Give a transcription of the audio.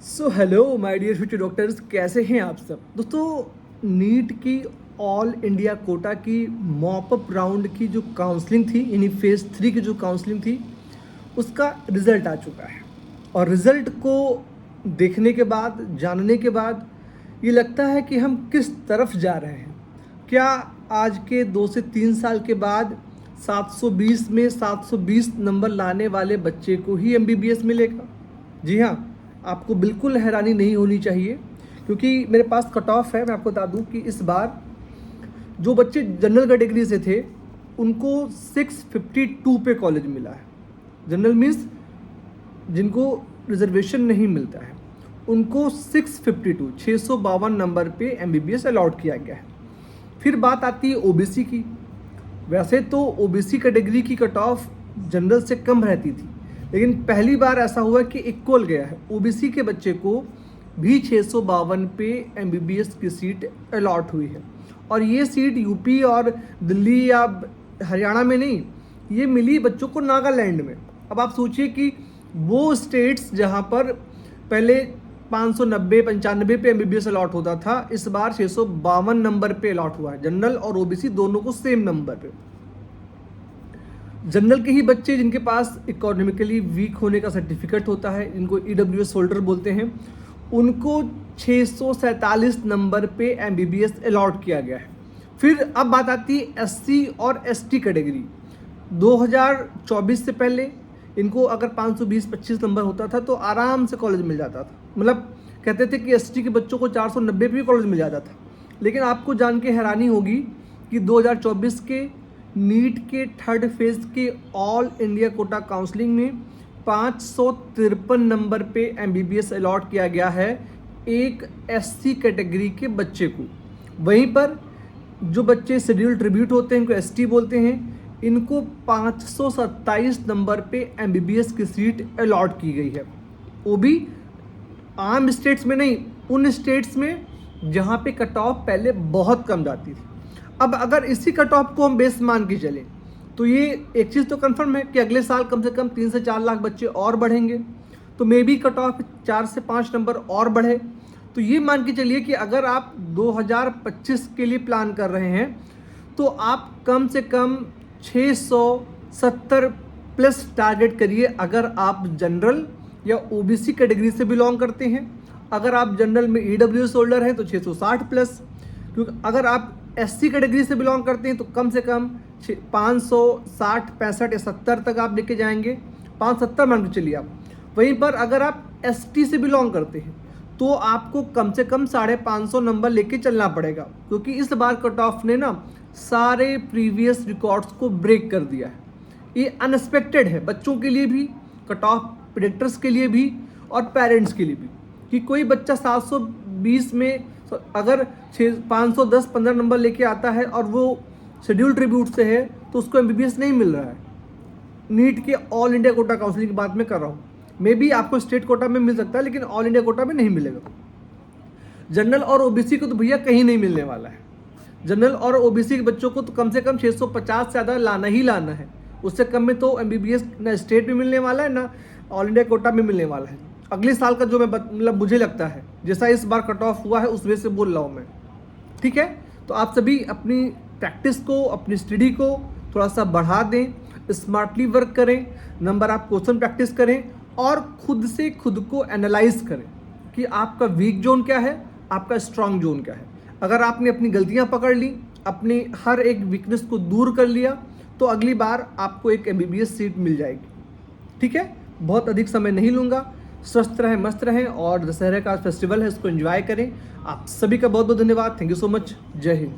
So hello my dear future doctors, कैसे हैं आप सब दोस्तों। नीट की ऑल इंडिया कोटा की मॉपअप राउंड की जो काउंसलिंग थी, यानी फेज़ 3 की जो काउंसलिंग थी, उसका रिज़ल्ट आ चुका है। और रिज़ल्ट को देखने के बाद, जानने के बाद ये लगता है कि हम किस तरफ जा रहे हैं। क्या आज के 2 से 3 साल के बाद 720 में 720 नंबर लाने वाले बच्चे को ही MBBS मिलेगा? जी हाँ, आपको बिल्कुल हैरानी नहीं होनी चाहिए, क्योंकि मेरे पास कट ऑफ है। मैं आपको बता दूं कि इस बार जो बच्चे जनरल कैटेगरी से थे उनको 652 पे कॉलेज मिला है। जनरल मीन्स जिनको रिजर्वेशन नहीं मिलता है उनको 652 नंबर पे MBBS अलॉट किया गया है। फिर बात आती है OBC की। वैसे तो OBC कैटेगरी की कट ऑफ जनरल से कम रहती थी, लेकिन पहली बार ऐसा हुआ कि इक्वल गया है। OBC के बच्चे को भी 652 पे MBBS की सीट अलॉट हुई है। और ये सीट यूपी और दिल्ली या हरियाणा में नहीं, ये मिली बच्चों को नागालैंड में। अब आप सोचिए कि वो स्टेट्स जहाँ पर पहले 590-95 पे MBBS अलॉट होता था, इस बार 652 नंबर पे अलॉट हुआ है। जनरल और OBC दोनों को सेम नंबर पे। जनरल के ही बच्चे जिनके पास इकोनॉमिकली वीक होने का सर्टिफिकेट होता है, इनको EWS होल्डर बोलते हैं, उनको 647 नंबर पे MBBS अलॉट किया गया है। फिर अब बात आती है SC और ST कैटेगरी। 2024 से पहले इनको अगर 520-25 नंबर होता था तो आराम से कॉलेज मिल जाता था। मतलब कहते थे कि ST के बच्चों को 490 पे भी कॉलेज मिल जाता था। लेकिन आपको जान के हैरानी होगी कि 2024 के नीट के थर्ड फेज के ऑल इंडिया कोटा काउंसलिंग में 553 नंबर पे MBBS अलॉट किया गया है एक SC कैटेगरी के बच्चे को। वहीं पर जो बच्चे शेड्यूल ट्रिब्यूट होते हैं, इनको ST बोलते हैं, इनको 527 नंबर पे MBBS की सीट अलॉट की गई है। वो भी आम स्टेट्स में नहीं, उन स्टेट्स में जहाँ पे कट ऑफ पहले बहुत कम जाती थी। अब अगर इसी कट ऑफ को हम बेस मान के चलें तो ये एक चीज़ तो कंफर्म है कि अगले साल कम से कम 3 से 4 लाख बच्चे और बढ़ेंगे। तो मे बी कट ऑफ 4 से 5 नंबर और बढ़े। तो ये मान के चलिए कि अगर आप 2025 के लिए प्लान कर रहे हैं तो आप कम से कम 670 प्लस टारगेट करिए। अगर आप जनरल या OBC कैटेगरी से बिलोंग करते हैं, अगर आप जनरल में EWS होल्डर हैं तो 660 प्लस, क्योंकि अगर आप SC कैटेगरी से बिलोंग करते हैं तो कम से कम 560, 65 या 70 तक आप लेके जाएंगे। 570 मान के चलिए आप। वहीं पर अगर आप ST से बिलोंग करते हैं तो आपको कम से कम 550 नंबर लेके चलना पड़ेगा, क्योंकि इस बार कट ऑफ ने ना सारे प्रीवियस रिकॉर्ड्स को ब्रेक कर दिया है। ये अनएक्सपेक्टेड है बच्चों के लिए भी, कट ऑफ प्रेडिक्टर्स के लिए भी और पेरेंट्स के लिए भी, कि कोई बच्चा 720 में अगर 510-15 नंबर लेके आता है और वो शेड्यूल ट्रिब्यूट से है तो उसको MBBS नहीं मिल रहा है। नीट के ऑल इंडिया कोटा काउंसलिंग की बात मैं कर रहा हूँ। मे बी आपको स्टेट कोटा में मिल सकता है, लेकिन ऑल इंडिया कोटा में नहीं मिलेगा। जनरल और OBC को तो भैया कहीं नहीं मिलने वाला है। जनरल और OBC के बच्चों को तो कम से कम 650 से ज़्यादा लाना ही लाना है। उससे कम में तो MBBS ना स्टेट में मिलने वाला है, ना ऑल इंडिया कोटा में मिलने वाला है। अगले साल का जो मैं मतलब मुझे लगता है जैसा इस बार कट ऑफ हुआ है उस वजह से बोल रहा हूँ मैं, ठीक है। तो आप सभी अपनी प्रैक्टिस को, अपनी स्टडी को थोड़ा सा बढ़ा दें, स्मार्टली वर्क करें, नंबर आप क्वेश्चन प्रैक्टिस करें और खुद से खुद को एनालाइज करें कि आपका वीक जोन क्या है, आपका स्ट्रांग जोन क्या है। अगर आपने अपनी गलतियाँ पकड़ ली, अपनी हर एक वीकनेस को दूर कर लिया, तो अगली बार आपको एक MBBS सीट मिल जाएगी, ठीक है। बहुत अधिक समय नहीं लूँगा। स्वस्थ रहें, मस्त रहें और दशहरे का फेस्टिवल है, इसको एंजॉय करें। आप सभी का बहुत बहुत धन्यवाद। Thank you so much. जय हिंद।